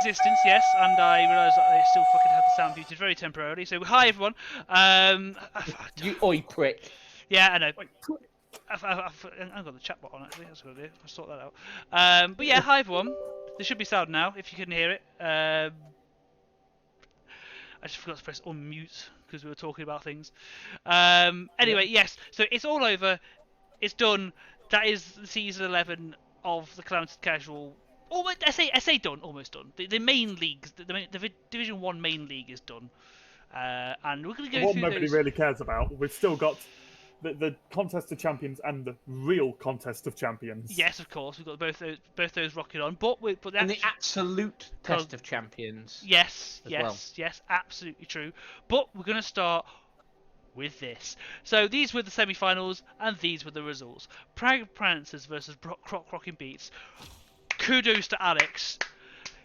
existence, yes, and I realised that I still fucking had the sound muted very temporarily. So hi everyone. You oi prick. Yeah, I know. I've got the chat bot on actually. That's a good idea. I'll sort that out. But yeah, hi everyone. There should be sound now if you can hear it. I just forgot to press unmute because we were talking about things. Anyway, yes. So it's all over. It's done. That is the season 11 of the Calamity Casual. Almost, I say done. Almost done. The main leagues, the Division 1 main league is done. And we're going to go what through nobody those. really cares about. We've still got the contest of champions and the real contest of champions. Yes, of course, we've got both those rocking on. But And the absolute test of champions. Yes, yes, absolutely true. But we're going to start with this. So these were the semi-finals, and these were the results. Prague Prancers versus Croc Rocking Beats. Kudos to Alex.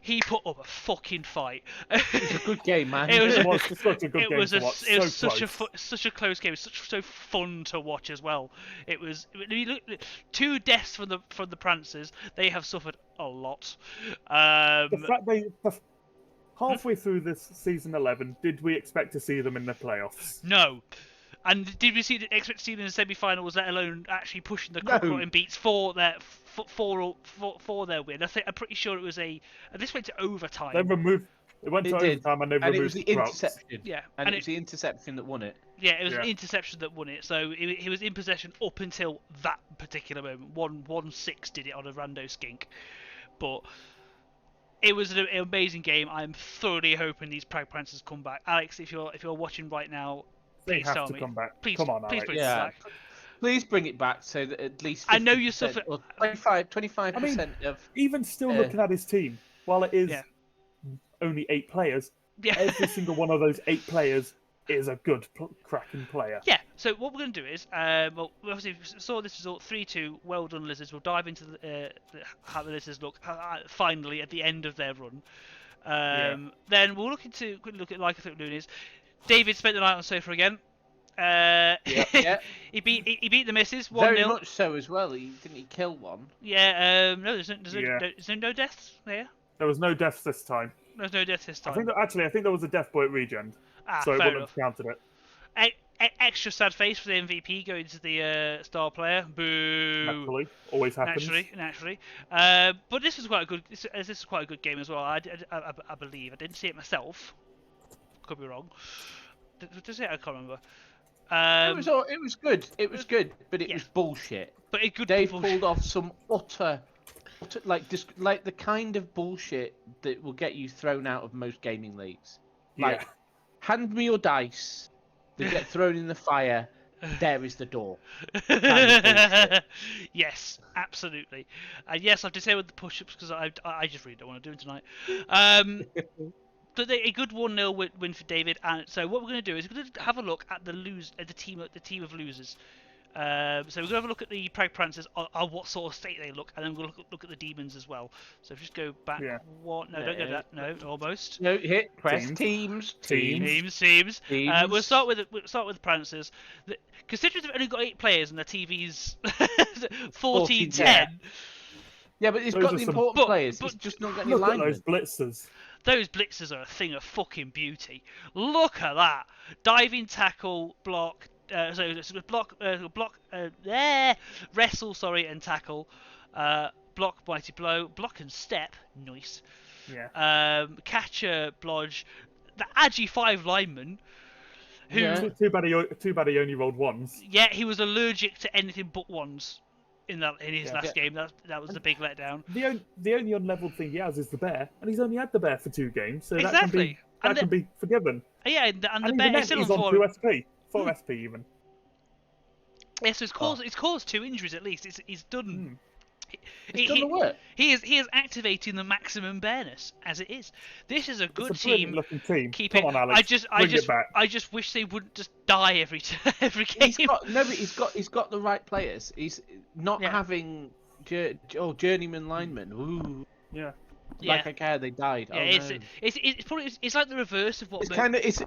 He put up a fucking fight. It was a good game, man. It was such a good game to watch. It was So such a close game. It was so fun to watch as well. It was. Two deaths from the Prancers. They have suffered a lot. The fact halfway through this season 11, did we expect to see them in the playoffs? No. And did we expect to see them in the semi-finals, let alone actually pushing the Croc Beats for their win? I'm pretty sure it was this went to overtime. They removed. It went to overtime and they removed. And it was the interception. Yeah, and it was the interception that won it. Yeah, it was an interception that won it. So he was in possession up until that particular moment. 1-6 did it on a rando skink, but. It was an amazing game. I'm thoroughly hoping these Prague Prancers come back. Alex, if you're watching right now, please tell me. Come back. Please, come on, please Alex. bring it back. Please bring it back so that at least 50%, I know you suffer. 25% of. Even still looking at his team, while it is only 8 players, Yeah. every single one of those 8 players is a good cracking player. Yeah. So what we're going to do is, we obviously saw this result 3-2. Well done, Lizards. We'll dive into how the Lizards look finally at the end of their run. Then we'll look at Lycanthropic Loonies. David spent the night on sofa again. He beat the missus 1-0. Very much so as well. Didn't he kill one? Yeah. No, there's no deaths there. There was no deaths this time. There's no deaths this time. I think there was a death boy at regen, so it wouldn't have counted it. Extra sad face for the MVP going to the star player. Boo. Naturally, always happens. Naturally. But this was quite a good. This is quite a good game as well. I believe. I didn't see it myself. Could be wrong. Does it? I can't remember. It was good. It was good, but it was bullshit. But it could. Dave pulled off some utter like the kind of bullshit that will get you thrown out of most gaming leagues. Like, hand me your dice. They get thrown in the fire. There is the door. Yes, absolutely. And yes, I've disabled the push-ups because I just really don't want to do them tonight. But a good 1-0 win for David. And so what we're going to do is we're going to have a look at the team of losers. So we're going to have a look at the Prague Prancers on what sort of state they look, and then we're going to look at the Demons as well. So if you just go back one. No, don't go that. No, almost. No, hit press teams. We'll start with the Prancers. Considering they've only got 8 players and the TV's 14-10. Yeah, but he's got the important players. He's just not got any linemen. Look at those blitzers. Those blitzers are a thing of fucking beauty. Look at that. Diving, tackle, block. Wrestle, and tackle. Block, mighty blow. Block and step. Nice. Yeah. Catcher, blodge. The Agi 5 lineman. Who? Too bad he only rolled ones. Yeah, he was allergic to anything but ones. In his last game, that was the big letdown. The only unleveled thing he has is the bear, and he's only had the bear for 2 games, so that can be forgiven. Yeah, and the bear is still on 2 SP, 4 SP even. Yeah, so it's caused 2 injuries at least. He's done. It's done the work. He is activating the maximum bearness as it is. This is a good team. Looking team. Come on, Alex. I just wish they wouldn't just die every game. He's got the right players. He's not having journeyman linemen. Ooh. Yeah. Like I care, they died. Yeah, oh no. it's probably it's like the reverse of what It's kind of it's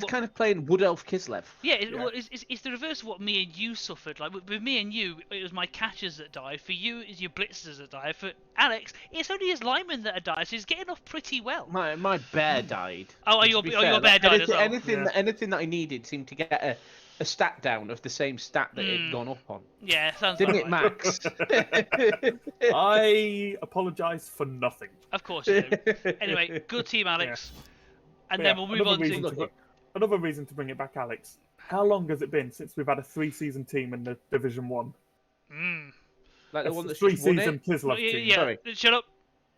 kind of playing Wood Elf Kislev. Yeah, well, it's the reverse of what me and you suffered. Like with me and you, it was my catchers that died. For you, it's your blitzers that died. For Alex, it's only his linemen that are died. So he's getting off pretty well. My bear died. Oh, your bear died as well. Anything that I needed seemed to get a stat down of the same stat that it had gone up on. Yeah, sounds Didn't about it, right. Max? I apologise for nothing. Of course you do. Anyway, good team, Alex. And then we'll move on to... Another reason to bring it back, Alex. How long has it been since we've had a 3-season team in the Division 1? Like the one that's 3-season Kislev team. Yeah, Sorry. shut up.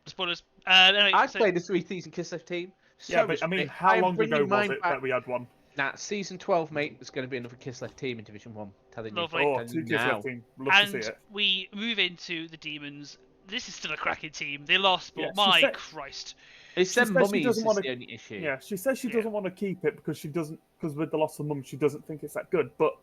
Spoilers. Anyway, I played a 3-season Kislev team. Yeah, but I mean, how long ago was it that we had one? Nah, season 12, mate. There's going to be another Kislev team in Division 1. Telling Lovely. you. Oh, 2 Kislev team. Love to see it. We move into the Demons. This is still a cracking team. They lost, but Christ. It's them mummies is the only issue. Yeah, she says she doesn't want to keep it because with the loss of mum, she doesn't think it's that good. But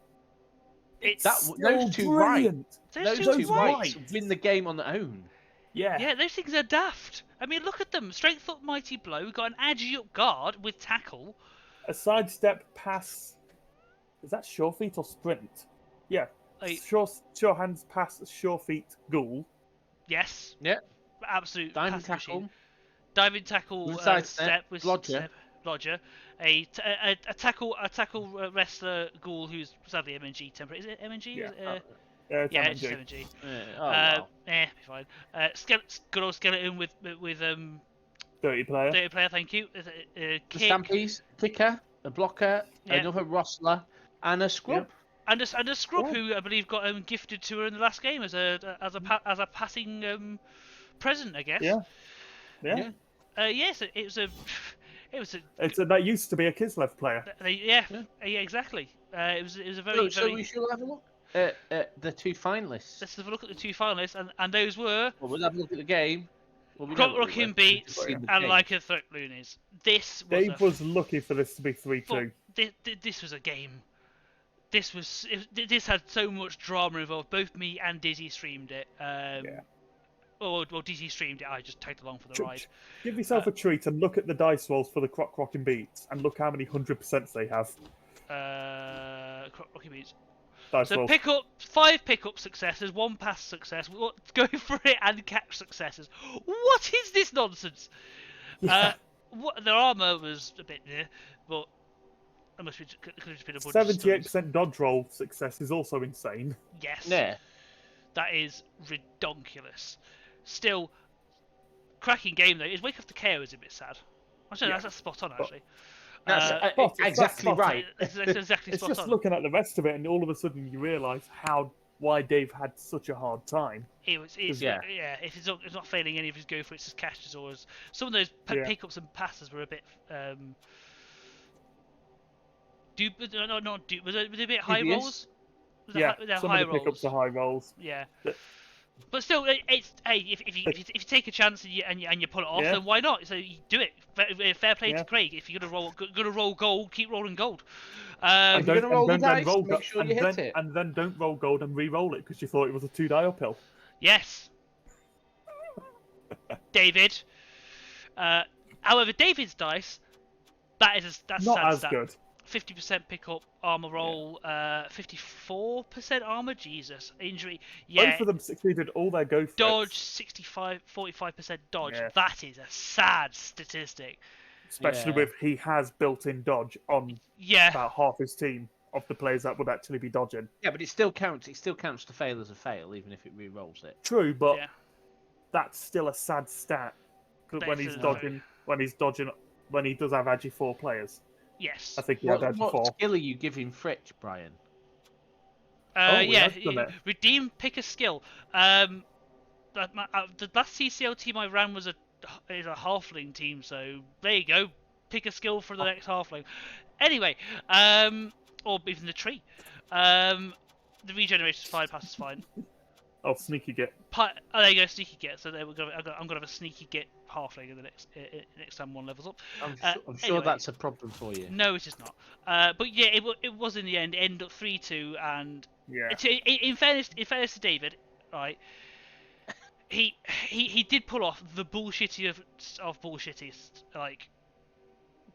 those two brilliant. Those two right. win the game on their own. Yeah. Yeah, those things are daft. I mean, look at them. Strength up, mighty blow. Got an agi up guard with tackle. A sidestep pass. Is that sure feet or sprint? Yeah. Sure hands pass, sure feet ghoul. Yes. Yeah. Absolute diving tackle. Machine. Diving tackle. Step with Lodger. Lodger. A tackle wrestler ghoul who's sadly MNG temporary. Is it MNG? Yeah. It's MNG. Wow. Be fine. Good old skeleton with dirty player. Dirty player, thank you. The Stampies, kicker, a blocker, another Rostler, and a scrub. And a scrub who I believe got gifted to her in the last game as a passing present, I guess. Yeah. Yes, that used to be a Kislev player. Yeah, exactly. It was a very. So we should have a look at the 2 finalists. Let's have a look at the 2 finalists, and those were. Well, we'll have a look at the game. Crop Rocking Beats and Like a Threat Loonies. Dave was lucky for this to be 3-2. This was a game. This had so much drama involved. Both me and Dizzy streamed it. Well, Dizzy streamed it. I just tagged along for the ride. Give yourself a treat and look at the dice rolls for the Croc Rocking Beats and look how many 100% they have. Croc Rocking Beats. Dice rolls. 5 pickup successes, 1 pass success. Go for it and catch successes. What is this nonsense? Yeah. Their armor was a bit near, but. Could have just been a bunch 78% dodge roll success is also insane. Yes. Yeah. That is redonkulous. Still, cracking game though. His Wake Up to KO is a bit sad. Actually, that's spot on actually. That's exactly right. It's exactly it's spot just on. looking at the rest of it, and all of a sudden you realise why Dave had such a hard time. If he's not failing any of his go for it's his catches or some of those pickups and passes were a bit. Was it a bit high rolls? Some of the pickups are high rolls. Yeah. But still, if you take a chance and you pull it off, then why not? So you do it. Fair play to Craig. If you're gonna roll gold, keep rolling gold. And you're gonna roll the dice, make sure you hit it. And then don't roll gold and re-roll it because you thought it was a 2-die uphill. Yes. David. However, David's dice, that's not as good. 50% pickup armor roll, 54% armor. Jesus, injury. Yeah. Both of them succeeded all their go for dodge 45% dodge. Yeah. That is a sad statistic. Especially with he has built-in dodge on about half his team of the players that would actually be dodging. Yeah, but it still counts. It still counts to fail as a fail, even if it re-rolls it. True, but that's still a sad stat when he's dodging. When he does have Agi 4 players. Yes. I think he had Agi 4. What skill are you giving Fritch, Brian? Redeem, pick a skill. The last CCL team I ran is a halfling team, so there you go. Pick a skill for the next halfling. Anyway, or even the tree. The regeneration 5 pass is fine. Oh, sneaky git. There you go, sneaky git. So I'm gonna have a sneaky git halfling in the next time 1 levels up. I'm sure that's a problem for you. No, it is not. But yeah, it was in the end. It ended up 3-2, and in fairness to David, right? he did pull off the bullshittiest of bullshittiest, like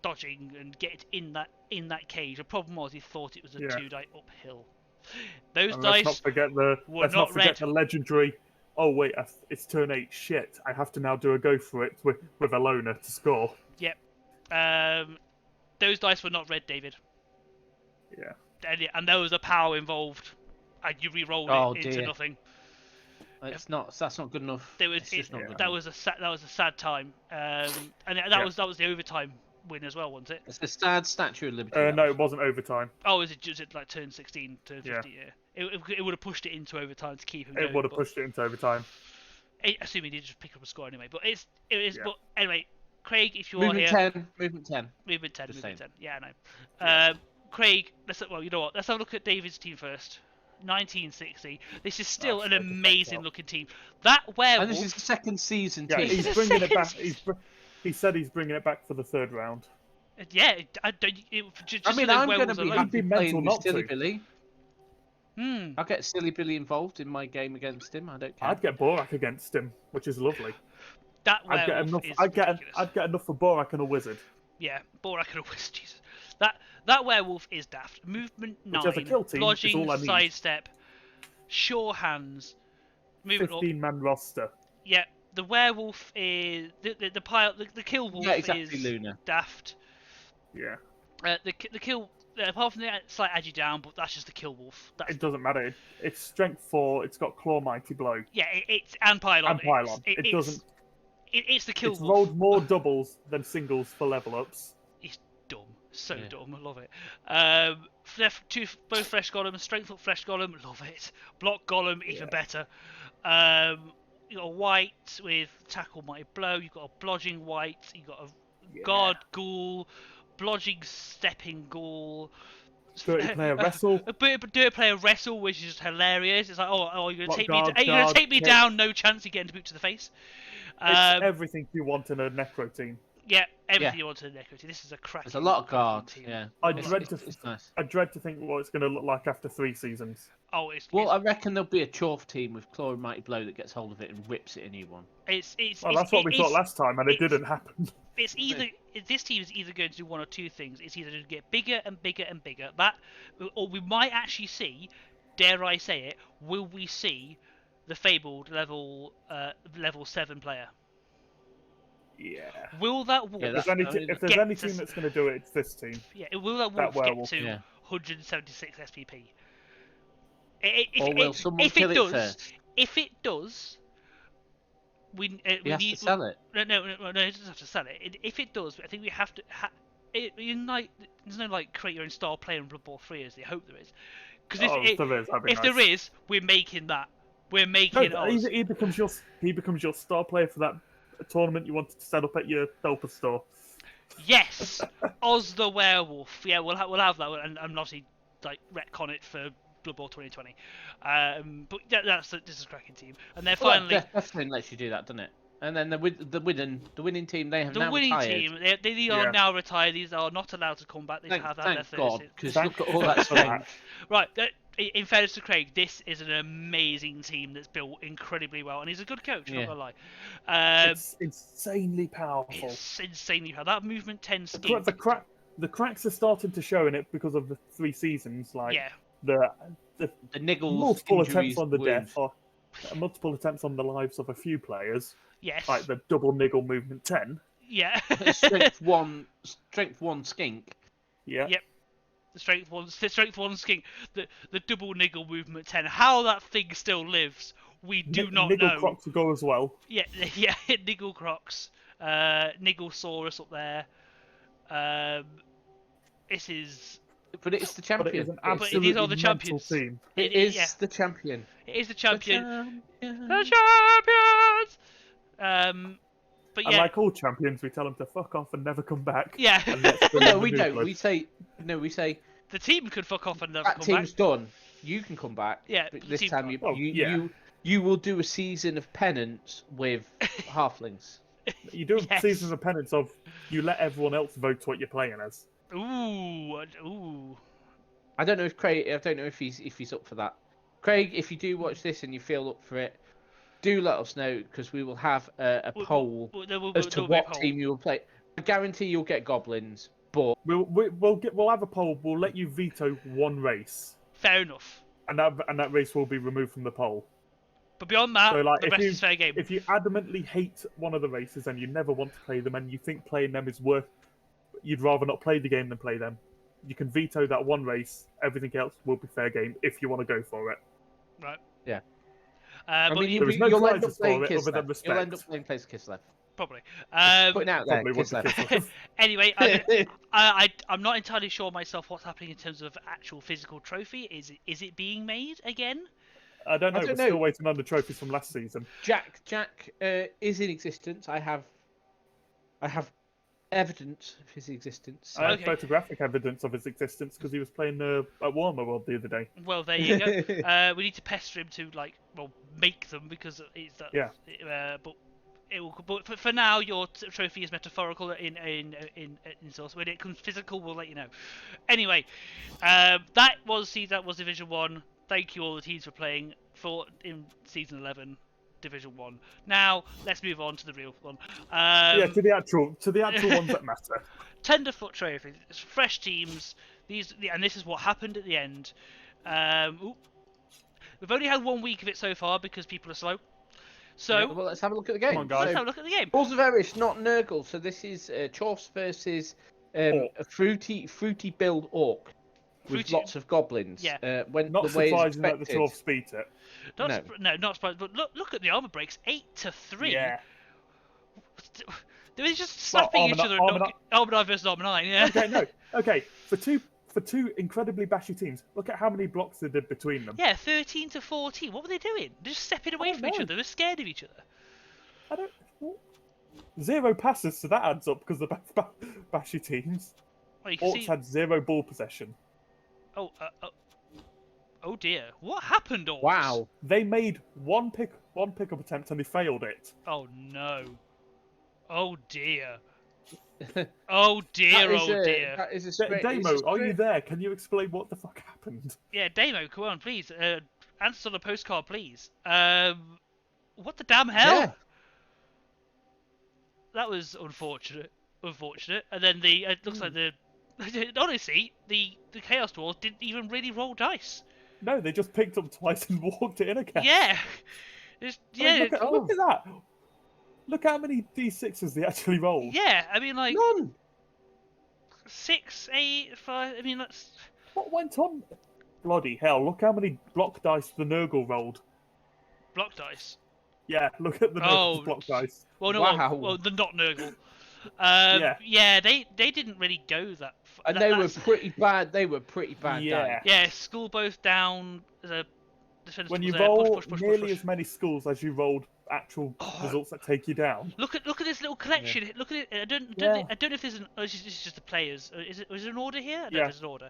dodging and get in that cage. The problem was he thought it was a 2-die uphill. Those And dice let's not forget the legendary. Oh wait, it's turn 8. Shit, I have to now do a go for it with a loner to score. Yep. Those dice were not red, David. Yeah. And there was a power involved, and you re-rolled it into nothing. That's not good enough. It's just not good that enough. That was a sad time. And that was the overtime win as well, wasn't it? It's a sad Statue of Liberty. No, it wasn't overtime. Oh, is it like turn 16, turn 50? Yeah. It would have pushed it into overtime to keep him going. It would have pushed it into overtime. Assuming he just pick up a score anyway. But it is. But anyway, Craig, if you movement are here, 10, movement 10. Movement 10. Just Movement 10. saying. Yeah, I know. Craig, you know what? Let's have a look at David's team first. 1960. This is still an amazing looking team. That werewolf. And this is the second season Yeah, team. he's bringing it back. He said he's bringing it back for the 3rd round. Yeah, I'm going to be happy playing with Silly Billy. Hmm. I'll get Silly Billy involved in my game against him. I don't care. I'd get Borak against him, which is lovely. That werewolf I'd get enough for Borak and a wizard. Yeah, Borak and a wizard. Jesus, that werewolf is daft. Movement 9, dodging, sidestep, sure hands, movement 15-man roster. Yeah, the werewolf is the kill wolf is Luna. daft. Yeah. The kill. Apart from the slight edgy down, but that's just the kill wolf. It doesn't matter. It's strength 4. It's got claw, mighty blow. Yeah, it's and pylon. It doesn't. It's the kill wolf. It's rolled more doubles than singles for level ups. It's dumb, dumb. I love it. Both flesh golem, strength up flesh golem, love it. Block golem, even better. You got a white with tackle, mighty blow. You've got a blodging white. You've got a guard ghoul, blodging stepping ghoul. Dirty player wrestle. Dirty player wrestle, which is just hilarious. It's like, you're gonna take me down. No chance of getting a boot to the face. It's everything you want in a necro team. Yeah, everything you want in a necro team. This is a cracking. There's a lot of guard. Team. Yeah. I dread to think what it's going to look like after 3 seasons. I reckon there'll be a Chorf team with Claw and Mighty Blow that gets hold of it and whips it a new one. That's what we thought last time, and it didn't happen. It's either this team is either going to do one or two things. It's either to get bigger and bigger and bigger. Or we might actually see, dare I say it, will we see the fabled level 7 player? Yeah. Will that wolf? If there's any team that's going to do it, it's this team. Yeah. Will that wolf get to 176 SPP? If it does, we have to sell it. No, it doesn't have to sell it. If it does, I think we have to. There's no like create your own style player in Blood Bowl 3 as they hope there is. Because if there is, we're making that. We're making. He becomes your star player for that tournament you wanted to set up at your Delpa store. Yes, Oz the werewolf. Yeah, we'll have that, and I'm not like retcon it for Blood Bowl 2020. But this is a cracking team, and they're finally. Definitely lets you do that, doesn't it? And then the winning team, they have now retired. The winning team, they are now retired. These are not allowed to come back. They have their thank God, 30s. because look at all that strength. Right. In fairness to Craig, this is an amazing team that's built incredibly well, and he's a good coach. Not gonna lie. It's insanely powerful. It's insanely powerful. That movement 10 scheme. The cracks are starting to show in it because of the 3 seasons. The niggles, multiple injuries, attempts on the wounds. death, or multiple attempts on the lives of a few players. Yes. Like the double niggle movement 10. Yeah. strength one skink. Yeah. Yep. The strength one skink. The double niggle movement 10. How that thing still lives, we do not know. Niggle Crocs will go as well. Yeah. Niggle Crocs. Nigglesaurus up there. This is. But it's the champion. But it is an absolutely these are the champions. Team. It is the champion. It is the champion. The champions. But yeah. And like all champions, we tell them to fuck off and never come back. Yeah. No, we don't. We say the team could fuck off and never that come back. team's done. You can come back. Yeah. But this time you will do a season of penance with halflings. You do seasons of penance of you let everyone else vote what you're playing as. Ooh. I don't know if he's up for that. Craig, if you do watch this and you feel up for it, do let us know, because we will have a poll as to There'll be a what poll. team you will play. I guarantee you'll get goblins, but We'll have a poll. We'll let you veto one race, Fair enough. and that race will be removed from the poll. But beyond that, So, like, the rest is fair game. if you adamantly hate one of the races and you never want to play them, and you think playing them is worth, you'd rather not play the game than play them, you can veto that one race. Everything else will be fair game if you want to go for it. Right. yeah. But There is no you'll end prizes up playing for it other than Kislev. You'll end respect. up playing Place Kislev. probably. Putting out there, Probably would be Kislev. Kislev. Anyway, I'm not entirely sure myself what's happening in terms of actual physical trophy. Is it being made again? I don't know. don't We're know. still waiting on the trophies from last season. Jack is in existence. I have evidence of his existence. I have Okay. photographic evidence of his existence because he was playing at Warmer World the other day. Well, there you go. We need to pester him to make them because it's that. Yeah. But it will. But for now, your trophy is metaphorical in source. When it comes physical, we'll let you know. Anyway, that was Division 1. Thank you all the teams for playing in Season 11, Division 1. Now let's move on to the real one. To the actual ones that matter. Tenderfoot Trophy. It's fresh teams. And this is what happened at the end. We've only had 1 week of it so far because people are slow. So well, let's have a look at the game. Come on, guys. let's have a look at the game. Balls of Erish, not Nurgle. So this is Chorfs versus a fruity build orc with Fruity- lots of goblins. Yeah. When Not the way is surprising that the expected. Dwarfs beat it. Not surprised. But look at the armor breaks. 8-3. Yeah. They were just slapping each other. Armor versus Armor 9. Yeah. Okay, no. Okay, for two incredibly bashy teams, look at how many blocks they did between them. Yeah, 13-14. What were they doing? They're just stepping away from each know. other. They were scared of each other. I don't. 0 passes, so that adds up because the bashy teams. Oh, you can Orcs see. had 0 ball possession. Oh dear. What happened, Orcs? Wow. They made one pickup attempt and they failed it. Oh no. Oh dear. Oh dear. Oh dear. That is a straight, Damo, it's a are you straight- there? Can you explain what the fuck happened? Yeah, Damo, come on, please. Answer on a postcard, please. What the damn hell? Yeah. That was unfortunate. And then it looks like honestly, the Chaos Dwarves didn't even really roll dice. No, they just picked up twice and walked it in again. Yeah. Look at that. Look how many D6s they actually rolled. Yeah, I mean, like, None. 6, 8, 5. I mean, that's. What went on? Bloody hell, look how many block dice the Nurgle rolled. Block dice. Yeah, look at the Nurgle's block dice. Well, no, Wow. well, the not Nurgle. Yeah. They didn't really go that far. And they were pretty bad. They were pretty bad. Yeah. Yeah, school both down. When you push, roll push, push, nearly push. as many schools as you rolled actual results that take you down. Look at this little collection. Yeah. Look at it. I don't know if there's an. Oh, this is just the players. Is there an order here? I don't know if there's an order.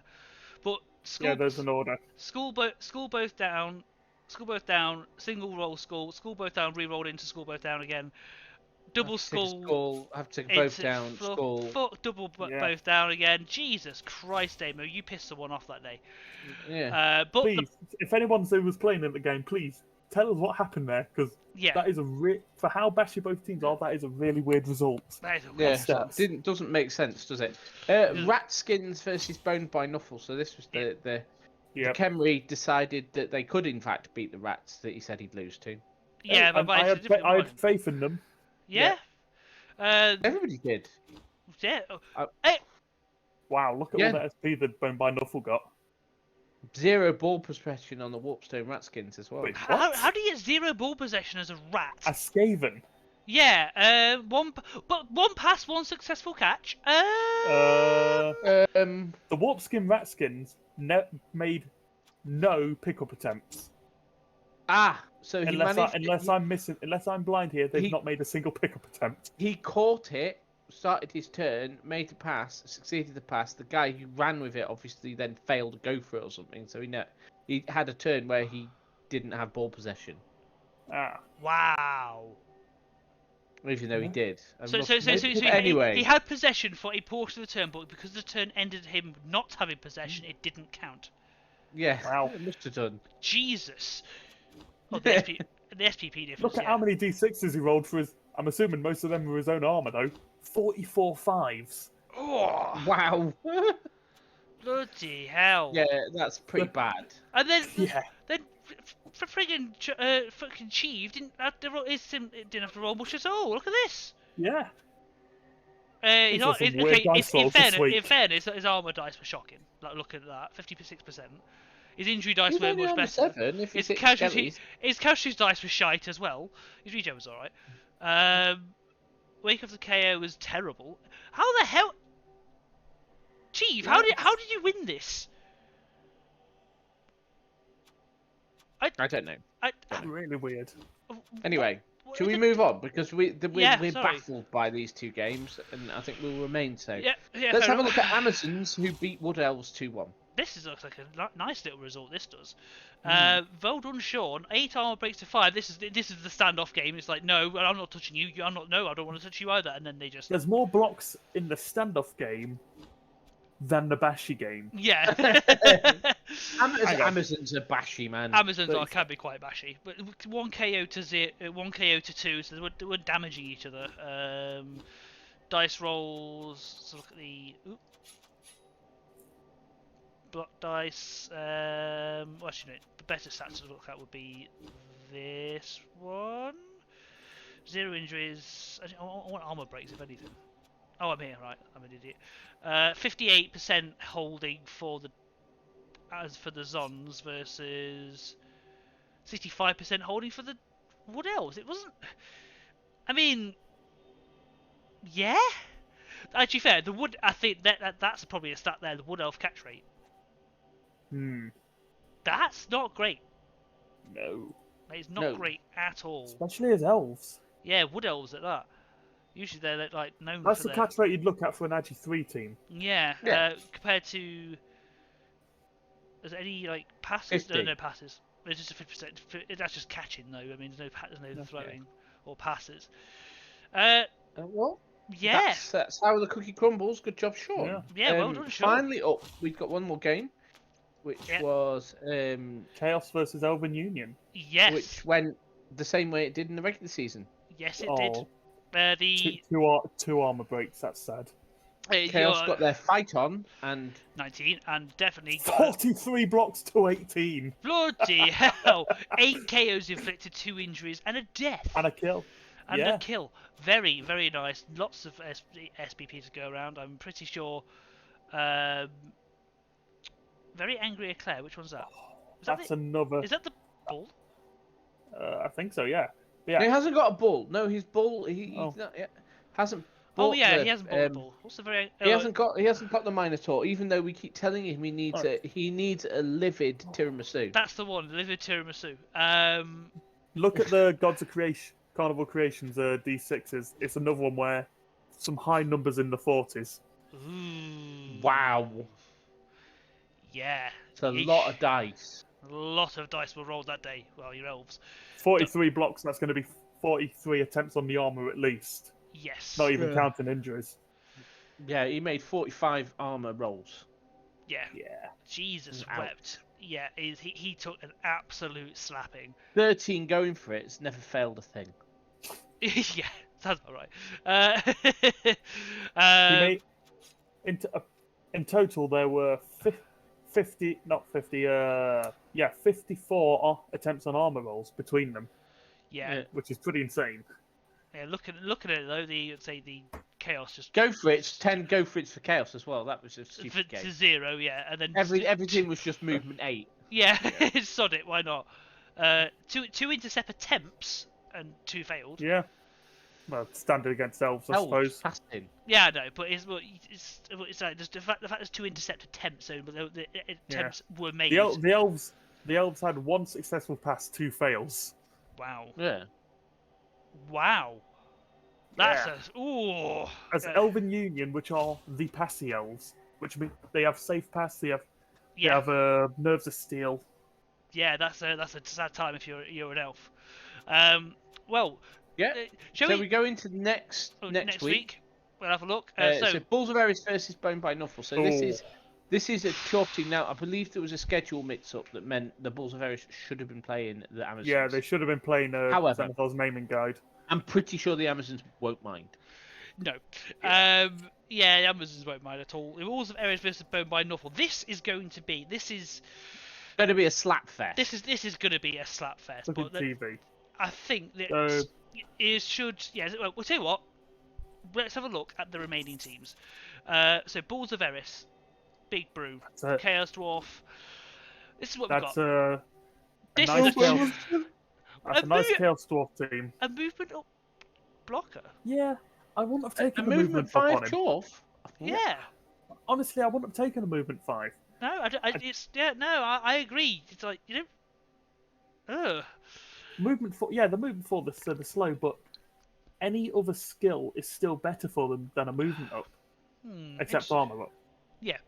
But There's an order. School both down. School both down. Single roll school. School both down. Re-rolled into school both down again. Double school. Have to take both down. Floor, School. double both down again. Jesus Christ, Damo, you pissed someone off that day. Yeah. But Please, if anyone who was playing in the game, please tell us what happened there, because that is for how bashy both teams are, that is a really weird result. That is a weird result. Doesn't make sense, does it? Rat skins versus boned by Nuffle. So this was the Khemri decided that they could in fact beat the rats that he said he'd lose to. Yeah, but I had faith in them. Yeah. Everybody did. Yeah. Wow, look at all that SP that Bone by Nuffle got. 0 ball possession on the Warpstone Ratskins as well. Wait, how do you get 0 ball possession as a rat? A Skaven. Yeah. One pass, 1 successful catch. The Warpskin Ratskins made no pickup attempts. So he unless I'm blind here, they've not made a single pickup attempt. He caught it, started his turn, made the pass, succeeded the pass. The guy who ran with it obviously then failed to go for it or something. So he had a turn where he didn't have ball possession. Wow. Even though he did. So anyway, he had possession for a portion of the turn, but because the turn ended him not having possession, it didn't count. Yeah. Wow. It must have done. Jesus. Oh, the the SPP difference. Look at how many D6s he rolled for his. I'm assuming most of them were his own armor though. 44 5s. Oh, Wow. bloody hell! Yeah, that's pretty bad. And then Yeah. for friggin' fucking Chief didn't have to roll much at all. Look at this. Yeah. He's not, got some okay, weird dice rolls this week. in fairness, his armor dice were shocking. Like, look at that, 56%. His injury dice He's were only much on better. 7 if you His take casualty, skellies. his casualty dice was shite as well. His regen was alright. Wake of the KO was terrible. How the hell, Chief? How did you win this? I don't know. Really weird. Anyway, what shall is we it? move on? Because we're sorry. baffled by these two games, and I think we'll remain so. Yeah, Let's fair have a enough. look at Amazons, who beat Wood Elves 2-1. This looks like a nice little result. This does. Well done, Sean. 8 armor breaks to 5. This is the standoff game. It's like, no, I'm not touching you. I'm not. No, I don't want to touch you either. And then they just. There's more blocks in the standoff game than the Bashy game. Yeah. Amazons are bashy, man. Amazons can be quite bashy, but 1 KO to 0, 1 KO to 2, so they were damaging each other. Dice rolls. So look at the. Block dice. Well, actually, no, the better stats to look at would be this one. 0 injuries. I want armor breaks if anything. Oh, I'm here, right? I'm an idiot. 58% holding for the Zons versus 65% holding for the Wood Elves. It wasn't. I mean, yeah. Actually, fair. The Wood. I think that's probably a stat there. The Wood Elf catch rate. That's not great. No. It's not great at all. Especially as elves. Yeah, Wood Elves at that. Usually they're like known That's for the their... catch rate you'd look at for an Agi 3 team. Yeah, compared to... Is there any, like, passes? 50. No passes. It's just a 50%. That's just catching, though. I mean, there's no throwing or passes. Well, Yeah. That's how the cookie crumbles. Good job, Sean. Yeah, well done, Sean. Finally up, we've got one more game, which was... Chaos versus Elven Union. Yes. Which went the same way it did in the regular season. Yes, it did. The two armor breaks, that's sad. Chaos got their fight on, and 19, and definitely got 43 blocks to 18. bloody hell! 8 KOs inflicted, 2 injuries, and a death. And a kill. And a kill. Very, very nice. Lots of SPP to go around. I'm pretty sure. Very angry Eclair. Which one's that? Another. Is that the bull? I think so, yeah. he hasn't got a bull. No, his bull. He's not, hasn't. Oh yeah, the, he hasn't bought the bull. What's the very? He hasn't got the Minotaur. Even though we keep telling him he needs a livid tiramisu. That's the one. Livid tiramisu. Look at the Gods of Creation, Carnival Creations D6s. It's another one where some high numbers in the 40s. Ooh. Wow. Yeah. It's a lot of dice. A lot of dice were rolled that day. Well, your elves. 43 blocks. That's going to be 43 attempts on the armor at least. Yes. Not even counting injuries. Yeah, he made 45 armor rolls. Yeah. Yeah. Jesus wept. Yeah, he took an absolute slapping. 13 going for it. It's never failed a thing. Yeah, sounds about right. In total, there were 54 attempts on armor rolls between them. Yeah. Which is pretty insane. Yeah, looking at it though, the Chaos just go for it. 10 go for it for Chaos as well. That was a stupid game. To 0, yeah, and then everything was just movement 8. Yeah, sod it. Why not? Two intercept attempts and 2 failed. Yeah. Well, standard against elves, I suppose. Passing. Yeah, I know, but it's like just the fact there's 2 intercept attempts, so the attempts were made. The elves had 1 successful pass, 2 fails. Wow. Yeah. Wow. That's As Elven Union, which are the passy elves, which mean they have safe pass, they have nerves of steel. Yeah, that's a sad time if you're an elf. Well. Yeah. Shall we go into next week? We'll have a look. So Bulls of Ares versus Bone by Knuckle. So this is This is a Chorf team. Now, I believe there was a schedule mix-up that meant the Bulls of Eris should have been playing the Amazons. Yeah, they should have been playing However, Xenothar's naming guide. I'm pretty sure the Amazons won't mind. No. Yeah, the Amazons won't mind at all. The Walls of Eris versus Bone by Nuffle. This is going to be. This is Going to be a slap fest. This is going to be a slap fest. Look at But TV. I think that So- it should. Yeah. Well, we'll tell you what. Let's have a look at the remaining teams. So Bulls of Eris, Big Brew, Chaos Dwarf. This is what we've That's got. a This nice is Chaos. That's a a nice move- Chaos Dwarf team. a movement up blocker. Yeah, I wouldn't have A taken a movement movement 5 5 on him. Chorf? Yeah. Honestly, I wouldn't have taken a movement 5. No, I agree. It's like Movement 4, yeah, the movement 4, the slow, but any other skill is still better for them than a movement up, except armor up. Yeah.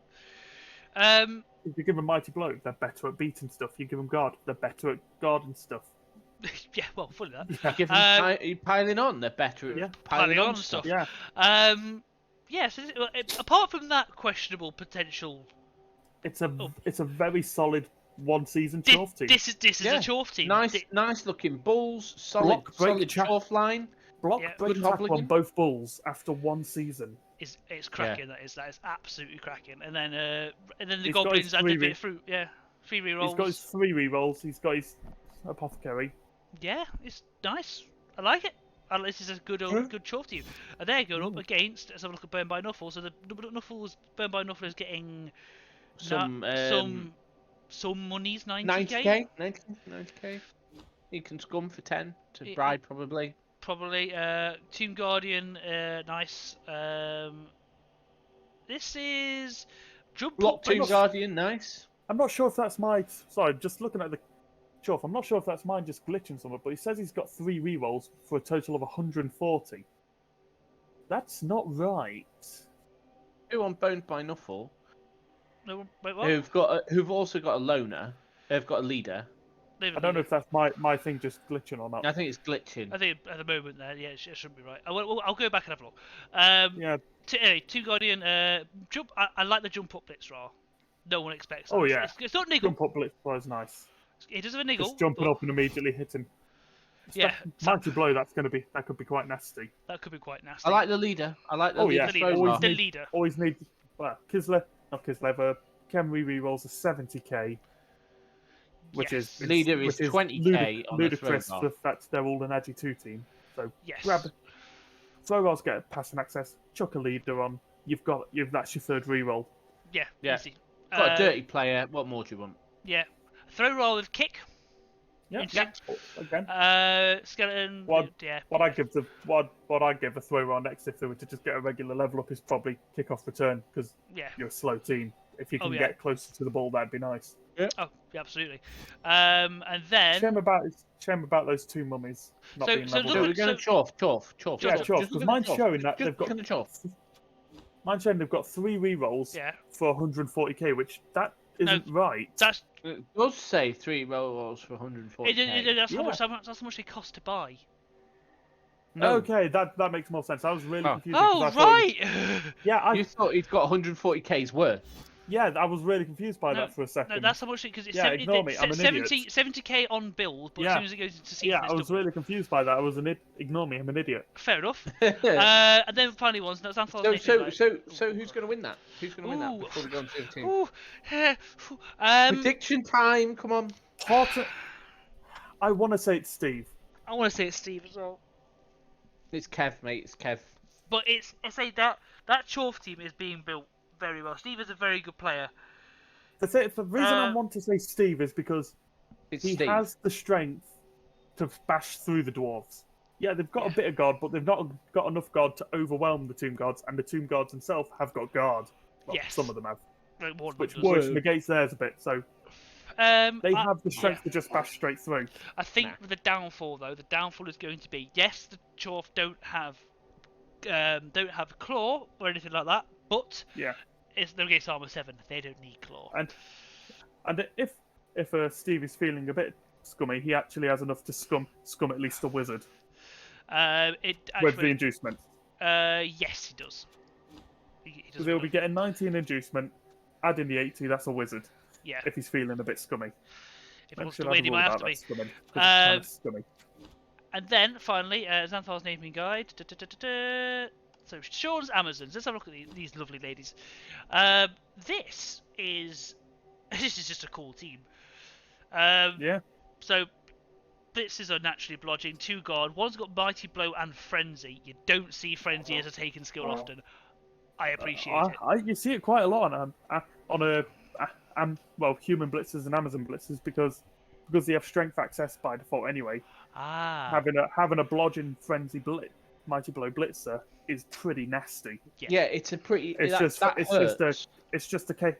If you give them Mighty Blow, they're better at beating stuff. You give them Guard, they're better at guarding stuff. Yeah. Well, fully that. You give them piling on. They're better at Yeah. piling on stuff. stuff. Yeah, Yeah. So apart from that questionable potential, it's a very solid one-season Chorf team. this is Yeah. a Chorf team. Nice looking Bulls. Solid, Block, break, solid chat. Chorf line. Block, Yeah. break, Good tackle on Hobligan. both Bulls after one season. It's cracking. That is absolutely cracking. And then the He's got goblins his add a three bit of fruit. Yeah. 3 rerolls. He's got his 3 rerolls. He's got his apothecary. Yeah, it's nice. I like it. This is a good Chorf team. And they're going up against. Let's have a look at Burn by Nuffle. So the Burn by Nuffle is getting Some monies, 90k. 90k. You can scum for 10 to bribe probably. Probably. Tomb Guardian, nice. This is jump Block up. Tomb Guardian, nice. I'm not sure if that's my... Sorry, just looking at the Chorf, I'm not sure if that's mine just glitching somewhere, but he says he's got 3 rerolls for a total of 140. That's not right. Who on Boned by Nuffle? No, wait, what? Who've also got a loner. They've got a leader. I don't know if that's my thing just glitching or not. I think it's glitching. I think at the moment there, yeah, it shouldn't be right. I'll go back and have a look. Yeah. Anyway, Tomb Guardian, jump. I like the jump up blitz raw. No one expects that. Oh yeah. It's not niggle. Jump up blitz was nice. It does have a niggle. Just jumping up and immediately hitting. Yeah. Mighty blow. That could be quite nasty. That could be quite nasty. I like the leader. I like the leader. yeah. the leader. throw The bar. leader. Always need. Well, Kemri rerolls are 70k. Which Yes. is Leader is 20k on the ludicrous throw for bar. the fact they're all an Agi 2 team. So Yes. grab throw rolls, get passing access, chuck a leader on. That's your third reroll. Yeah. Yeah. Easy. Got a dirty player. What more do you want? Yeah. Throw roll with kick. Yeah. Interesting. Again. Skeleton. What- Yeah. What I give a throw roll next if they were to just get a regular level up is probably kick off return because Yeah. you're a slow team. If you can yeah. get closer to the ball, that'd be nice. Oh, yeah, absolutely. And then. Shame about those 2 mummies not So- being so leveled So up. we're going to Chorf. Yeah, Chorf, Chorf, Just because look at mine's the Chorf. showing that Just they've got. look at the Chorf. Mine's showing they've got 3 rerolls Yeah. for 140k, which that isn't right. That's. It does say 3 rolls for 140k. That's Yeah. how much they cost to buy. No. Okay, that makes more sense. I was really Oh. confused. 'cause Oh I thought right. yeah, You thought he'd got 140k's worth. I was really confused by No, that for a second. No, that's how much because it's Yeah, ignore me, I'm an 70k on build, but as Yeah. soon as it goes into season, Yeah, it's I was double. really confused by that. Ignore me, I'm an idiot. Fair enough. so And then finally ones. That's who's going to win that? Who's going to win that Ooh. before we go on to the team? Ooh, Prediction time, come on. I want to say it's Steve. I want to say it's Steve as well, It's Kev, mate. It's Kev. but I say that Chorf team is being built very well. Steve is a very good player. The reason I want to say Steve is because It's he Steve. has the strength to bash through the dwarves. Yeah, they've got a bit of guard, but they've not got enough guard to overwhelm the tomb guards, and the tomb guards themselves have got guard. Well, Yes. some of them have, Like, one which does. negates theirs a bit. So they have the strength to just bash straight through. I think the downfall is going to be yes, the Chorf don't have claw or anything like that, but Yeah, they're against armor 7. They don't need claw. and if Steve is feeling a bit scummy, he actually has enough to scum at least a wizard with the inducement. Yes, he does. He So does. they'll be getting 19 inducement, add in the 80. That's a wizard. Yeah. If he's feeling a bit scummy. If he Maybe wants should to have win, he ruled might have out to that be. scummy, 'cause it's kind of scummy. And then finally, Xanthar's naming guide. So Sean's Amazons. Let's have a look at these lovely ladies. This is just a cool team. Yeah. So blitzes are naturally blodging. 2 guard. One's got mighty blow and frenzy. You don't see frenzy as a taken skill often. I appreciate it. You see it quite a lot on human blitzers and Amazon blitzers because they have strength access by default anyway. Having a blodging frenzy mighty blow blitzer is pretty nasty. Yeah, it's a pretty. It's hurts. just a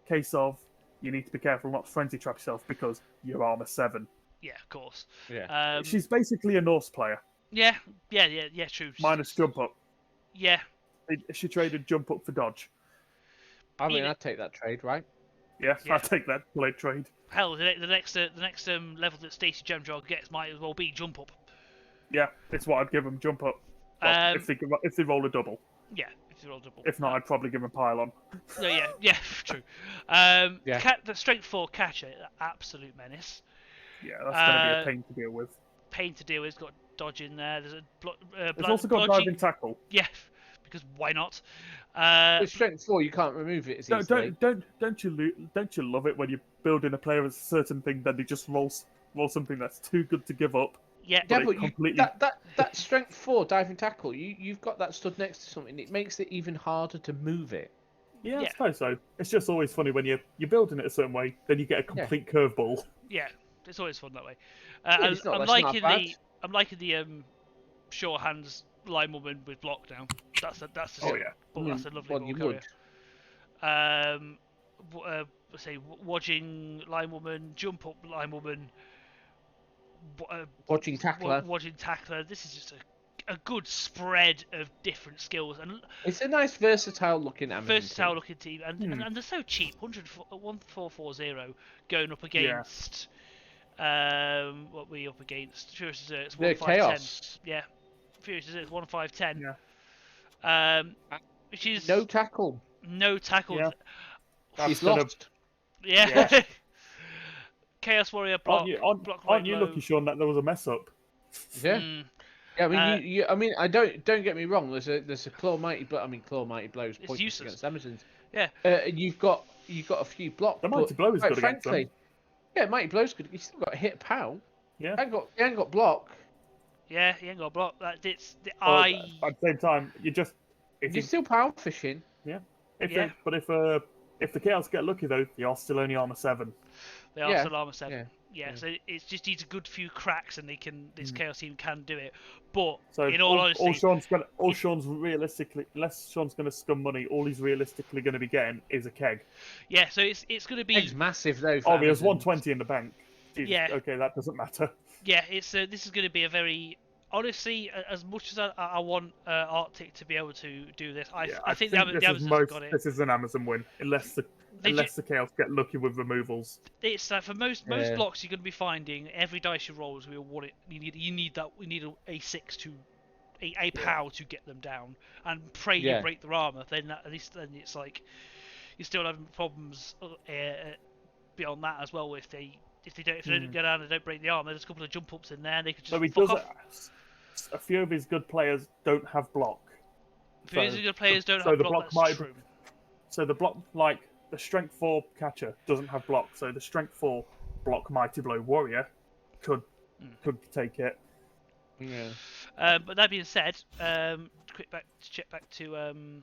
case of you need to be careful not to frenzy trap yourself because you're armor 7. Yeah, of course. Yeah. She's basically a Norse player. Yeah, true. Minus jump up. Yeah. She traded jump up for dodge. I mean, I'd take that trade, right? Yeah, I'd take that blade trade. Hell, the next level that Stacey Gemdrog gets might as well be jump up. Yeah, it's what I'd give them, jump up. Well, if they roll a double. Yeah, if they roll a double. If not, I'd probably give them pylon. No, yeah, true. The strength 4 catcher, absolute menace. Yeah, that's going to be a pain to deal with. Pain to deal with. It's got dodge in there. There's it's also got diving tackle. Yeah, because why not? With strength 4, you can't remove it as easily. Don't you love it when you're building a player as a certain thing, then they just roll something that's too good to give up? Yeah, but that strength 4 diving tackle, you've got that stood next to something. It makes it even harder to move it. Yeah, I suppose so. It's just always funny when you're building it a certain way, then you get a complete curveball. Yeah, it's always fun that way. I'm liking the sure hands line woman with block now. That's a lovely ball carrier. Say watching line woman, jump up line woman, watching tackler. This is just a good spread of different skills, and it's a nice versatile looking team, and they're so cheap. 1440 going up against what were you up against? Furious Desserts 1510. Yeah, Furious Desserts 1510. Yeah. Which is no tackle. Yeah. She's lost. Yeah. Chaos Warrior block. Aren't you lucky, Sean, that there was a mess up? Yeah. Yeah, I mean, don't get me wrong. There's a Claw Mighty Blow. I mean, Claw Mighty Blows pointless against Amazons. Yeah. You've got a few blocks. The Mighty Blow is good against them. Yeah, Mighty Blow's good. He's still got a hit pow. Yeah. He ain't got block. Yeah, he ain't got block. At the same time, you're still power fishing. Yeah. If the Chaos get lucky though, they are still only armor 7. They are still armor 7. Yeah. So it just needs a good few cracks, and this Chaos team can do it. But so in all honesty, unless Sean's gonna scum money, all he's realistically gonna be getting is a keg. Yeah, so it's gonna be. It's massive though. There's 120 in the bank. Jesus, yeah. Okay, that doesn't matter. Yeah, this is gonna be a very. Honestly, as much as I want Arctic to be able to do this, I think the Amazons got it. This is an Amazon win, unless the Chaos get lucky with removals. It's like for most blocks you're going to be finding every dice you roll is we want it. You need a 6 to a pow to get them down, and pray you break their armor. Then at least it's like you're still having problems beyond that as well. If they don't get down and don't break the armor, there's a couple of jump ups in there. And they could just fuck off. A few of his good players don't have block. A few of his good players don't have block. That's true. So the block, like the strength 4 catcher, doesn't have block. So the strength 4 block Mighty Blow warrior could take it. Yeah. But that being said, check back to.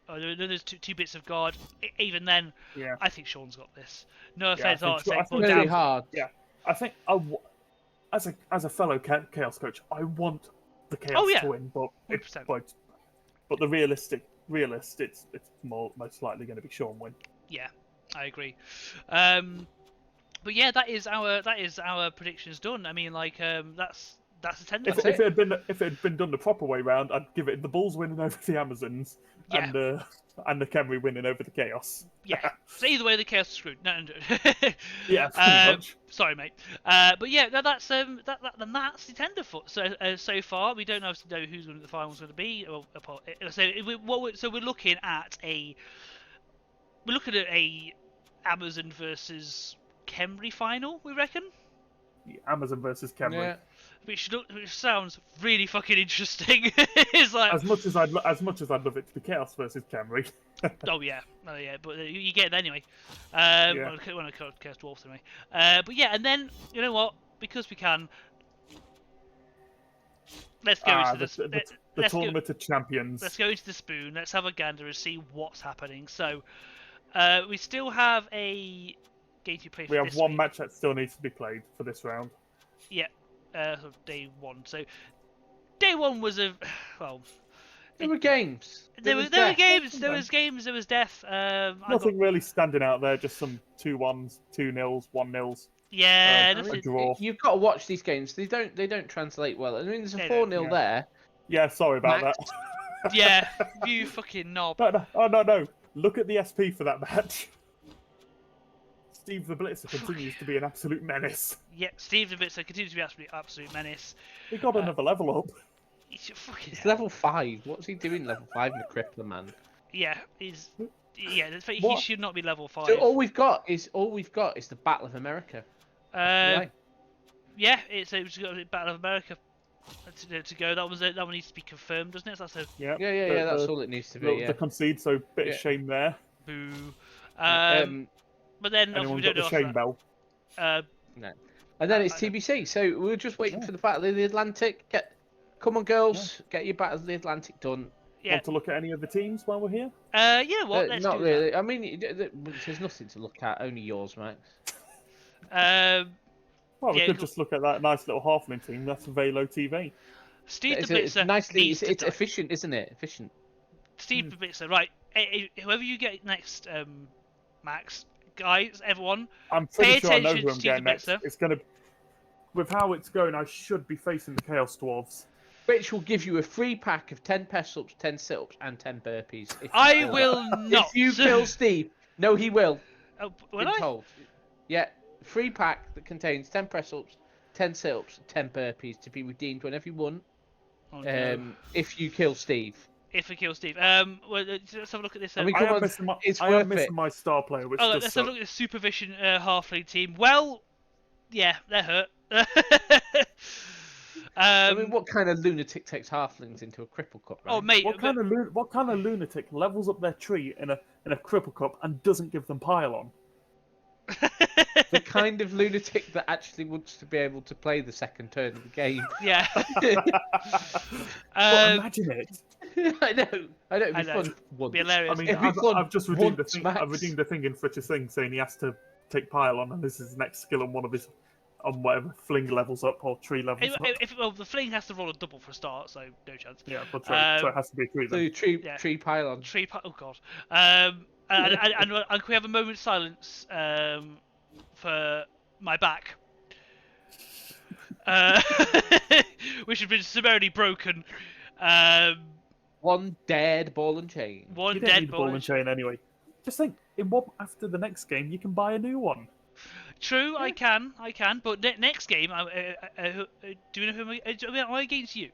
There's two bits of guard. Even then, I think Sean's got this. No offense, but really hard. Yeah, I think as a fellow Chaos coach, I want the Chaos to win, but the realist, it's most likely going to be Sean win. Yeah, I agree. But yeah, that is our predictions done. I mean, like that's a 10. If it had been done the proper way round, I'd give it the Bulls winning over the Amazons and the Khemri winning over the Chaos. Yeah. So either way, the Chaos is screwed. No. Yeah, pretty much. Sorry, mate. But yeah, that's the tenderfoot. So far, we don't know who's going to the finals going to be. So we're looking at a we're looking at a Amazon versus Khemri final, we reckon. Amazon versus Khemri. Yeah. Which sounds really fucking interesting. It's like as much as I'd love it to be Chaos versus Khemri. oh yeah, but you get it anyway. When I cast Dwarfs anyway. But yeah, and then you know what? Because we can, let's go into the tournament of champions. Let's go into the spoon. Let's have a gander and see what's happening. So, we still have a game to play. We have one week. match that still needs to be played for this round. Yeah, day one. So, day one was a well. There were games. There were games. There was games. There was death. Nothing really standing out there. Just some 2-1s, 2-0s, 1-0s. Yeah, a draw. You've got to watch these games. They don't translate well. I mean, there's a 4-0 there. Yeah, sorry about Max. that. Yeah, you fucking knob. No. Oh no. Look at the SP for that match. Steve the Blitzer continues to be an absolute menace. Yeah, Steve the Blitzer continues to be absolute menace. He got another level up. It's level 5. What's he doing level 5 in the Crippler, man? Yeah, he should not be level 5. So all we've got is the Battle of America. Yeah, it's got a Battle of America to go. That one needs to be confirmed, doesn't it? That's a yeah. That's all it needs to be. The concede, so bit of shame there. Boo. But then anyone we got don't the know shame bell? No. And then it's TBC. So we're just waiting for the Battle of the Atlantic. Come on, girls, get your Battle of the Atlantic done. Yeah. Want to look at any of the teams while we're here? Yeah, what? Let's not do really. that. I mean, there's nothing to look at. Only yours, Max. Well, we could just look at that nice little halfling team. That's Velo TV. Steve the Blitzer nicely. It's efficient, isn't it? Efficient. Steve the Blitzer, right? Whoever you get next, Max, guys, everyone, I'm pretty sure I know attention who I'm to getting next. Blitzer. It's gonna, with how it's going, I should be facing the Chaos Dwarves. Which will give you a free pack of 10 press-ups, 10 sit-ups, and 10 burpees. I will not. If you kill Steve, no, he will. Oh, will I? Told. Yeah, free pack that contains 10 press-ups, 10 sit-ups, 10 burpees to be redeemed whenever you want. Oh, no. If you kill Steve. If we kill Steve. Well, let's have a look at this. I mean, I am missing my star player, which let's have a look at the Supervision halfling team. Well, yeah, they're hurt. I mean, what kind of lunatic takes halflings into a cripple cup? Right? Oh, mate, what kind of lunatic levels up their tree in a cripple cup and doesn't give them pylon? The kind of lunatic that actually wants to be able to play the second turn of the game. Yeah. Imagine it. I know. It'd be fun once. Be hilarious. I mean, I've just redeemed the thing. I've redeemed the thing in Fritch's thing saying he has to take pylon, and this is his next skill on one of his, on whatever fling levels up or tree levels up. Well, the fling has to roll a double for a start, so no chance. Yeah, but so it has to be a tree. Then. Tree pylon. Oh god. And can we have a moment's silence for my back, which has been severely broken. One dead ball and chain. You don't need ball and chain anyway. Just think, after the next game, you can buy a new one. True, yeah. I can. But next game, do you know who am I against you?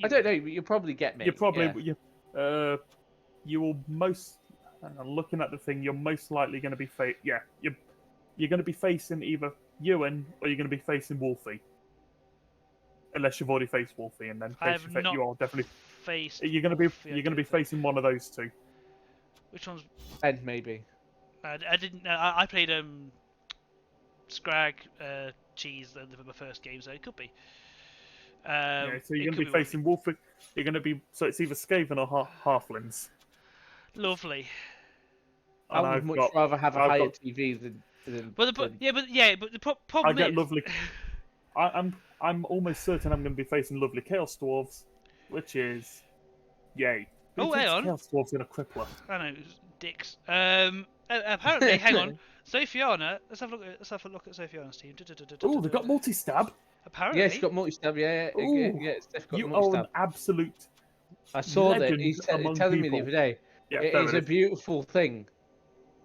I don't know. You'll probably get me. You probably you will most. Looking at the thing, you're most likely going to be you're going to be facing either Ewan or you're going to be facing Wolfie. Unless you've already faced Wolfie, and then you are definitely faced. You're going to be facing one of those two. Which one's? And maybe. I didn't. I played Scrag Cheese in my first game, so it could be. So you're going to be facing Wolfie. You're going to be it's either Skaven or Halflings. Lovely. I would much rather have a higher TV than. But the problem I get lovely. I'm almost certain I'm going to be facing lovely Chaos Dwarves, which is yay. Oh, hang on. Chaos Dwarves in a crippler. I know, dicks. Apparently, hang on. Sophiana, let's have a look at Sophiana's team. Oh, they've got multi-stab. Apparently. Yeah, she's got multi-stab. Yeah. You are an absolute. I saw that. He's telling me the other day. Yeah, it is a beautiful thing.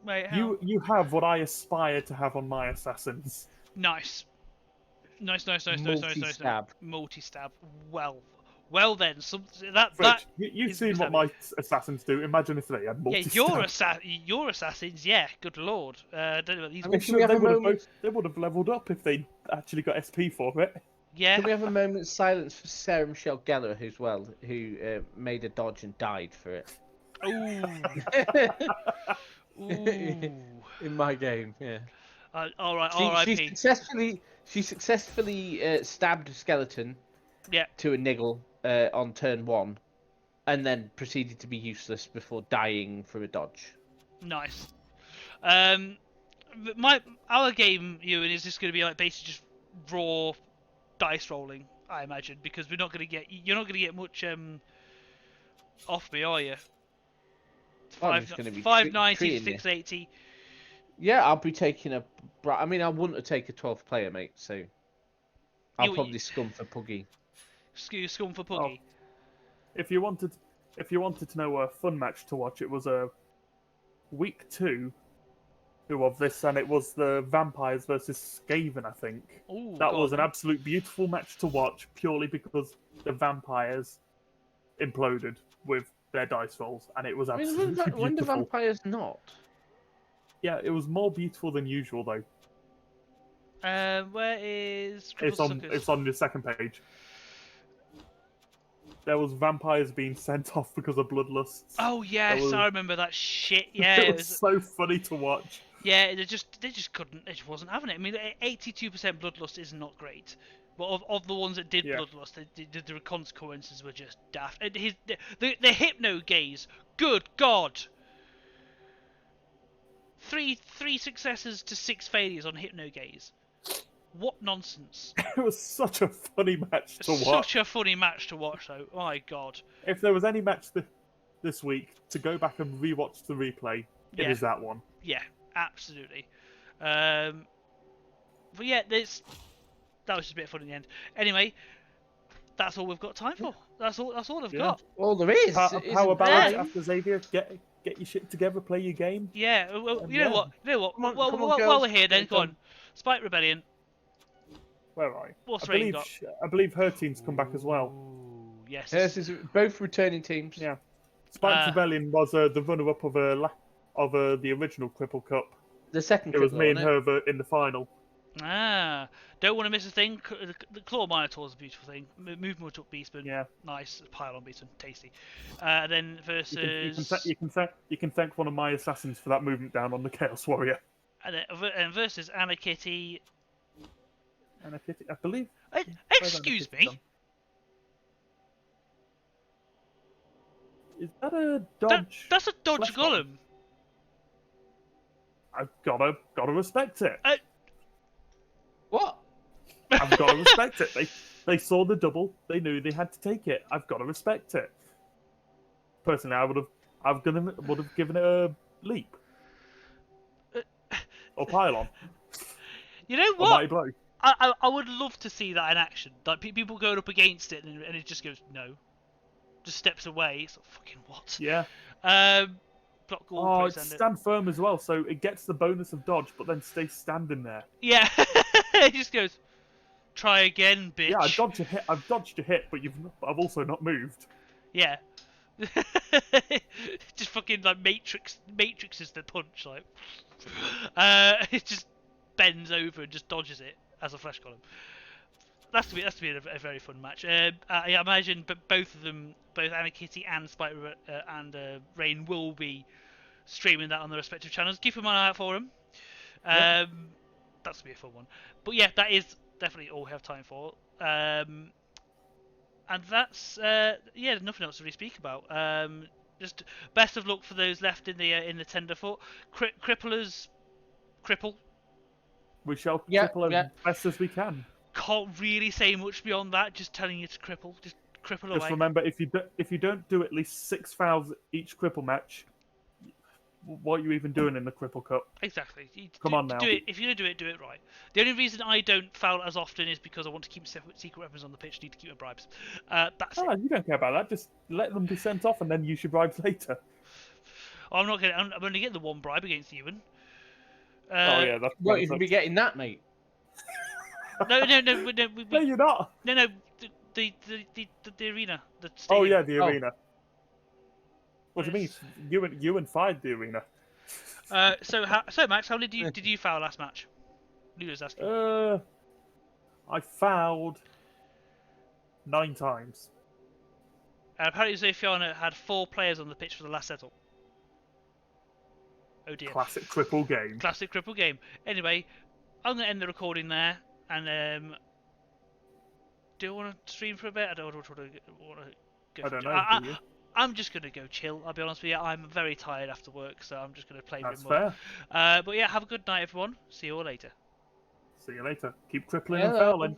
Mate, you have what I aspire to have on my assassins. Nice. Multi-stab. Multi-stab. Well Well then, that Fridge, you've is seen what understandable. my assassins do. Imagine if they had Yeah, multi-stab. your assassins, yeah. Good lord. Don't know about these I mean, ones. can we have a moment? They would have leveled up if they actually got SP for it. Yeah. Can we have a moment's silence for Sarah Michelle Gellar, who made a dodge and died for it? Ooh. Ooh. In my game, yeah. All right. She R.I.P. successfully stabbed a skeleton Yeah. to a niggle on turn 1, and then proceeded to be useless before dying from a dodge. Nice. Our game, Ewan, is just going to be like basically just raw dice rolling, I imagine, because you're not going to get much off me, are you? I'm just going to be 590 to treating you. 680. Yeah, I'll be taking a. I mean, I wouldn't have taken a 12th player, mate. So I'll probably scum for Puggy. Scum for Puggy. Oh, if you wanted to know a fun match to watch, it was a week 2 of this, and it was the Vampires versus Skaven, I think. Ooh, That go was on, an then. absolute beautiful match to watch, purely because the Vampires imploded with their dice rolls, and it was I mean, absolutely when the beautiful. vampires not? Yeah, it was more beautiful than usual, though. Where is It's on the second page. There was vampires being sent off because of bloodlusts. Oh yes, I remember that shit. Yeah, it was so funny to watch. Yeah, they just couldn't. They just wasn't having it. I mean, 82% bloodlust is not great, but of the ones that did Yeah. bloodlust, the consequences were just daft. And the hypno gaze. Good God. Three successes to 6 failures on hypno gaze. What nonsense! It was such a funny match to watch. Such a funny match to watch, though. Oh my God. If there was any match this week to go back and rewatch the replay, it is that one. Yeah, absolutely. But yeah, that was just a bit of fun in the end. Anyway, that's all we've got time for. That's all I've got. All there is. How about there? after Xavier, get your shit together, play your game. Yeah, well, you know what? Come on, While we're girls. here, then Get go done. on. Spike Rebellion. Where are you? What's I Rain believe got? I believe her team's come back as well. Ooh, yes. This is both returning teams. Yeah. Spike's Rebellion was the runner-up of the original Cripple Cup. The second. It was me and wasn't her in the final. Don't want to miss a thing. The Claw Minotaur is a beautiful thing. Movement up Beastman. Yeah. Nice. Pile on Beastman. Tasty. Then versus. You can thank one of my assassins for that movement down on the Chaos Warrior. And versus Anna Kitty. And I believe. Excuse me. Is that a dodge? That's a dodge Flesh golem. I've gotta respect it. What? I've gotta respect it. They saw the double. They knew they had to take it. I've gotta respect it. Personally, I would have given it a leap or pylon. You know Or what? mighty blow. I would love to see that in action. Like people going up against it and it just goes no, just steps away. It's like, fucking what? Yeah. Block all. It's stand firm as well, so it gets the bonus of dodge, but then stays standing there. Yeah, it just goes. Try again, bitch. Yeah, I've dodged a hit, but I've also not moved. Yeah. Just fucking like Matrix is the punch, like. It just bends over and just dodges it as a flesh column. That's to be a very fun match. I imagine, but both of them, both Anna Kitty and Spider and Rain, will be streaming that on their respective channels. Keep an eye out for them. That's to be a fun one. But yeah, that is definitely all we have time for. And that's there's nothing else to really speak about. Just best of luck for those left in the tenderfoot. Cripple. We shall cripple as best as we can. Can't really say much beyond that. Just telling you to cripple. Just cripple away. Just remember, if you don't do at least 6 fouls each cripple match, what are you even doing in the Cripple Cup? Exactly. Come on now. Do it. If you're gonna do it right. The only reason I don't foul as often is because I want to keep secret weapons on the pitch. Need to keep my bribes. That's it. You don't care about that. Just let them be sent off, and then use your bribes later. I'm only getting the one bribe against Ewan. That's. Well, you can be getting that, mate. No, No, you're not. No. The arena, the Oh stadium. yeah, the Oh. arena. What do you mean? You and fired the arena. So Max, how many did you foul last match? Ludo's asking. I fouled 9 times. Apparently, Zophiana had 4 players on the pitch for the last settle. Oh dear. Classic cripple game. Classic cripple game. Anyway, I'm gonna end the recording there, and do you want to stream for a bit? I don't want to go. I don't know. Do you? I'm just gonna go chill. I'll be honest with you. I'm very tired after work, so I'm just gonna play a That's bit more. fair. But yeah, have a good night, everyone. See you all later. See you later. Keep crippling Hello. and fouling.